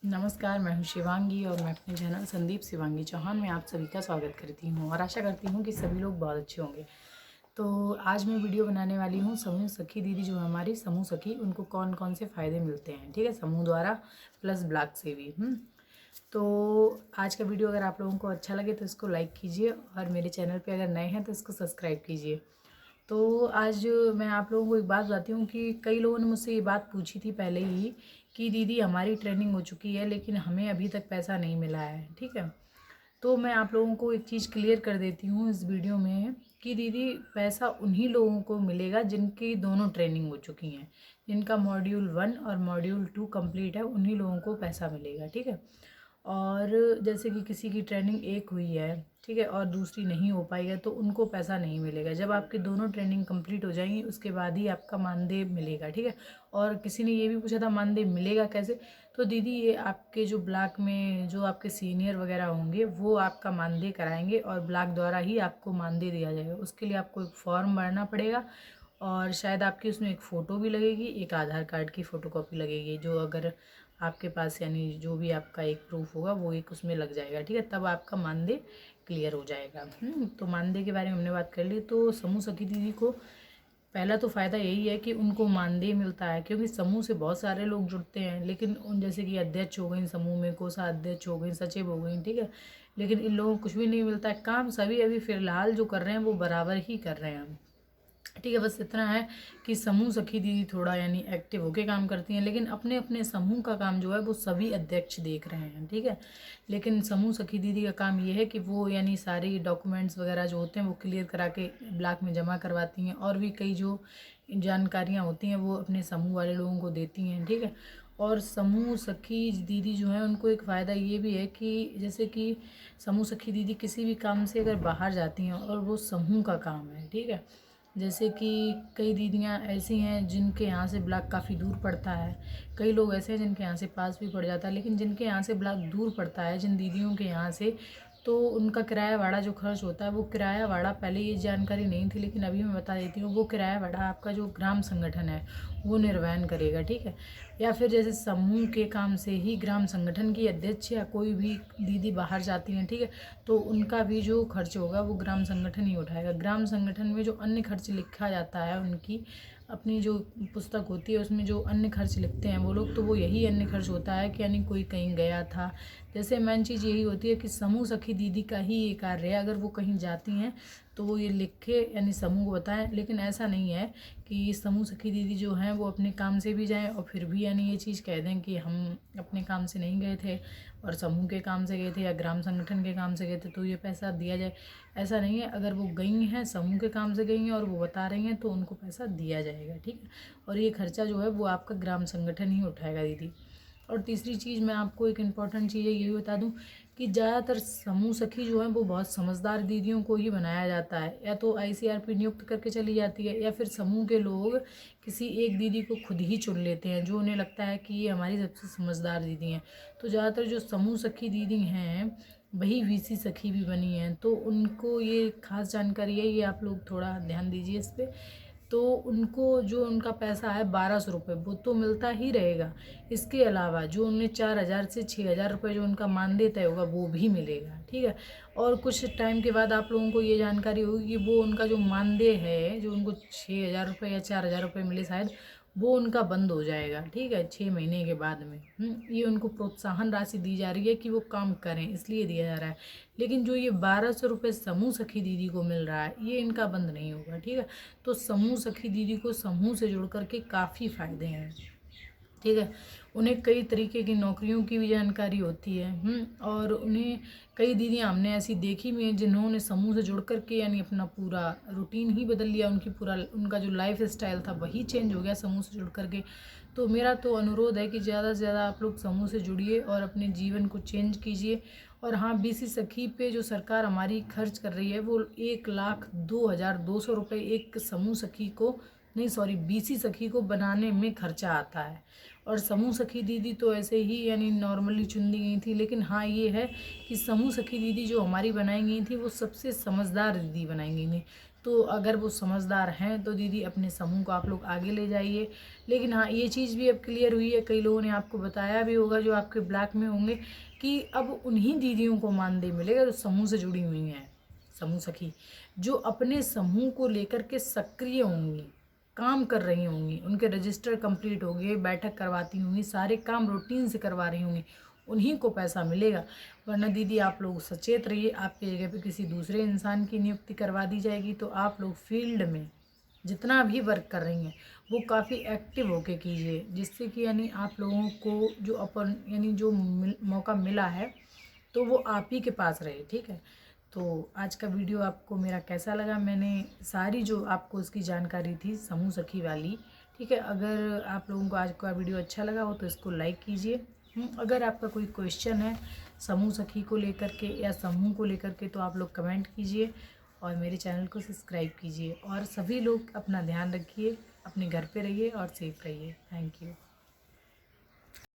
नमस्कार, मैं हूँ शिवांगी और मैं अपने चैनल संदीप शिवांगी चौहान में आप सभी का स्वागत करती हूँ और आशा करती हूँ कि सभी लोग बहुत अच्छे होंगे। तो आज मैं वीडियो बनाने वाली हूँ समूह सखी दीदी जो हमारी समूह सखी उनको कौन कौन से फ़ायदे मिलते हैं, ठीक है, समूह द्वारा प्लस ब्लॉक से भी। तो आज का वीडियो अगर आप लोगों को अच्छा लगे तो इसको लाइक कीजिए और मेरे चैनल पर अगर नए हैं तो इसको सब्सक्राइब कीजिए। तो आज मैं आप लोगों को एक बात बताती हूँ कि कई लोगों ने मुझसे ये बात पूछी थी पहले ही कि दीदी हमारी ट्रेनिंग हो चुकी है लेकिन हमें अभी तक पैसा नहीं मिला है, ठीक है। तो मैं आप लोगों को एक चीज़ क्लियर कर देती हूँ इस वीडियो में कि दीदी पैसा उन्हीं लोगों को मिलेगा जिनकी दोनों ट्रेनिंग हो चुकी हैं, जिनका मॉड्यूल 1 और मॉड्यूल 2 कंप्लीट है, उन्हीं लोगों को पैसा मिलेगा, ठीक है। और जैसे कि किसी की ट्रेनिंग एक हुई है, ठीक है, और दूसरी नहीं हो पाई है तो उनको पैसा नहीं मिलेगा। जब आपकी दोनों ट्रेनिंग कंप्लीट हो जाएंगी उसके बाद ही आपका मानदेय मिलेगा, ठीक है। और किसी ने ये भी पूछा था मानदेय मिलेगा कैसे, तो दीदी ये आपके जो ब्लॉक में जो आपके सीनियर वगैरह होंगे वो आपका मानदेय कराएंगे और ब्लॉक द्वारा ही आपको मानदेय दिया जाएगा। उसके लिए आपको एक फॉर्म भरना पड़ेगा और शायद आपकी उसमें एक फ़ोटो भी लगेगी, एक आधार कार्ड की फ़ोटोकॉपी लगेगी, जो अगर आपके पास यानी जो भी आपका एक प्रूफ होगा वो एक उसमें लग जाएगा, ठीक है। तब आपका मानदेय क्लियर हो जाएगा। तो मानदेय के बारे में हमने बात कर ली। तो समूह सखी दीदी को पहला तो फ़ायदा यही है कि उनको मानदेय मिलता है, क्योंकि समूह से बहुत सारे लोग जुड़ते हैं लेकिन उन जैसे कि अध्यक्ष हो गई समूह में, कोषाध्यक्ष हो गई, सचिव हो गई, ठीक है, लेकिन इन लोगों को कुछ भी नहीं मिलता है। काम सभी अभी फ़िलहाल जो कर रहे हैं वो बराबर ही कर रहे हैं, ठीक है। बस इतना है कि समूह सखी दीदी थोड़ा यानी एक्टिव होके काम करती हैं, लेकिन अपने अपने समूह का काम जो है वो सभी अध्यक्ष देख रहे हैं, ठीक है। लेकिन समूह सखी दीदी का काम ये है कि वो यानी सारी डॉक्यूमेंट्स वगैरह जो होते हैं वो क्लियर करा के ब्लॉक में जमा करवाती हैं और भी कई जो जानकारियाँ होती हैं वो अपने समूह वाले लोगों को देती हैं, ठीक है। और समूह सखी दीदी जो है उनको एक फ़ायदा ये भी है कि जैसे कि समूह सखी दीदी किसी भी काम से अगर बाहर जाती हैं और वो समूह का काम है, ठीक है, जैसे कि कई दीदियाँ ऐसी हैं जिनके यहाँ से ब्लॉक काफ़ी दूर पड़ता है, कई लोग ऐसे हैं जिनके यहाँ से पास भी पड़ जाता है, लेकिन जिनके यहाँ से ब्लॉक दूर पड़ता है जिन दीदियों के यहाँ से, तो उनका किराया भाड़ा जो खर्च होता है वो किराया भाड़ा पहले ये जानकारी नहीं थी लेकिन अभी मैं बता देती हूँ। वो किराया भाड़ा आपका जो ग्राम संगठन है वो निर्वहन करेगा, ठीक है। या फिर जैसे समूह के काम से ही ग्राम संगठन की अध्यक्ष या कोई भी दीदी बाहर जाती हैं, ठीक है, तो उनका भी जो खर्च होगा वो ग्राम संगठन ही उठाएगा। ग्राम संगठन में जो अन्य खर्च लिखा जाता है उनकी अपनी जो पुस्तक होती है उसमें जो अन्य खर्च लिखते हैं वो लोग, तो वो यही अन्य खर्च होता है कि यानी कोई कहीं गया था। जैसे मेन चीज़ यही होती है कि समूह सखी दीदी का ही ये कार्य है, अगर वो कहीं जाती हैं तो वो ये लिखे यानी समूह को बताएं। लेकिन ऐसा नहीं है कि समूह सखी दीदी जो हैं वो अपने काम से भी जाएं और फिर भी यानी ये चीज़ कह दें कि हम अपने काम से नहीं गए थे और समूह के काम से गए थे या ग्राम संगठन के काम से गए थे तो ये पैसा दिया जाए, ऐसा नहीं है। अगर वो गई हैं समूह के काम से गई हैं और वो बता रही हैं तो उनको पैसा दिया जाएगा, ठीक है। और ये खर्चा जो है वो आपका ग्राम संगठन ही उठाएगा दीदी। और तीसरी चीज़ मैं आपको एक इम्पॉर्टेंट चीज़ है ये भी बता दूं कि ज़्यादातर समूह सखी जो है वो बहुत समझदार दीदियों को ही बनाया जाता है, या तो आईसीआरपी नियुक्त करके चली जाती है या फिर समूह के लोग किसी एक दीदी को खुद ही चुन लेते हैं जो उन्हें लगता है कि ये हमारी सबसे समझदार दीदी हैं। तो ज़्यादातर जो समूह सखी दीदी हैं वही वीसी सखी भी बनी हैं, तो उनको ये खास जानकारी है, ये आप लोग थोड़ा ध्यान दीजिए इस पर। तो उनको जो उनका पैसा है 1200 रुपये वो तो मिलता ही रहेगा, इसके अलावा जो उन्हें 4000 से 6000 रुपये जो उनका मानदेय तय होगा वो भी मिलेगा, ठीक है। और कुछ टाइम के बाद आप लोगों को ये जानकारी होगी कि वो उनका जो मानदेय है जो उनको 6000 रुपये या 4000 रुपये मिले शायद, वो उनका बंद हो जाएगा, ठीक है, 6 महीने के बाद में। ये उनको प्रोत्साहन राशि दी जा रही है कि वो काम करें इसलिए दिया जा रहा है। लेकिन जो ये 1200 रुपये समूह सखी दीदी को मिल रहा है ये इनका बंद नहीं होगा, ठीक है। तो समूह सखी दीदी को समूह से जुड़ करके काफ़ी फ़ायदे हैं, ठीक है। उन्हें कई तरीके की नौकरियों की भी जानकारी होती है। और उन्हें कई दीदियाँ हमने ऐसी देखी भी हैं जिन्होंने समूह से जुड़ करके यानी अपना पूरा रूटीन ही बदल लिया, उनका जो लाइफ स्टाइल था वही चेंज हो गया समूह से जुड़ करके। तो मेरा तो अनुरोध है कि ज़्यादा से ज़्यादा आप लोग समूह से जुड़िए और अपने जीवन को चेंज कीजिए। और हाँ, बीसी सखी पे जो सरकार हमारी खर्च कर रही है वो 1,02,200 रुपये एक समूह सखी को, नहीं सॉरी, बीसी सखी को बनाने में खर्चा आता है। और समूह सखी दीदी तो ऐसे ही यानी नॉर्मली चुन दी गई थी, लेकिन हाँ ये है कि समूह सखी दीदी जो हमारी बनाई गई थी वो सबसे समझदार दीदी बनाई गई थी। तो अगर वो समझदार हैं तो दीदी अपने समूह को आप लोग आगे ले जाइए। लेकिन हाँ, ये चीज़ भी अब क्लियर हुई है, कई लोगों ने आपको बताया भी होगा जो आपके ब्लॉक में होंगे, कि अब उन्हीं दीदियों को मानदेय मिलेगा जो समूह से जुड़ी हुई हैं, समूह सखी, जो अपने समूह को लेकर के सक्रिय होंगी, काम कर रही होंगी, उनके रजिस्टर कंप्लीट होंगे, बैठक करवाती होंगी, सारे काम रूटीन से करवा रही होंगी, उन्हीं को पैसा मिलेगा। वरना दीदी आप लोग सचेत रहिए, आपकी जगह पे किसी दूसरे इंसान की नियुक्ति करवा दी जाएगी तो आप लोग फील्ड में जितना भी वर्क कर रही हैं वो काफ़ी एक्टिव होके कीजिए, जिससे कि यानी आप लोगों को जो अपन यानी जो मौका मिला है तो वो आप ही के पास रहे। ठीक है, तो आज का वीडियो आपको मेरा कैसा लगा, मैंने सारी जो आपको उसकी जानकारी थी समूह सखी वाली, ठीक है, अगर आप लोगों को आज का वीडियो अच्छा लगा हो तो इसको लाइक कीजिए। अगर आपका कोई क्वेश्चन है समूह सखी को लेकर के या समूह को लेकर के तो आप लोग कमेंट कीजिए और मेरे चैनल को सब्सक्राइब कीजिए। और सभी लोग अपना ध्यान रखिए, अपने घर पे रहिए और सेफ रहिए। Thank you.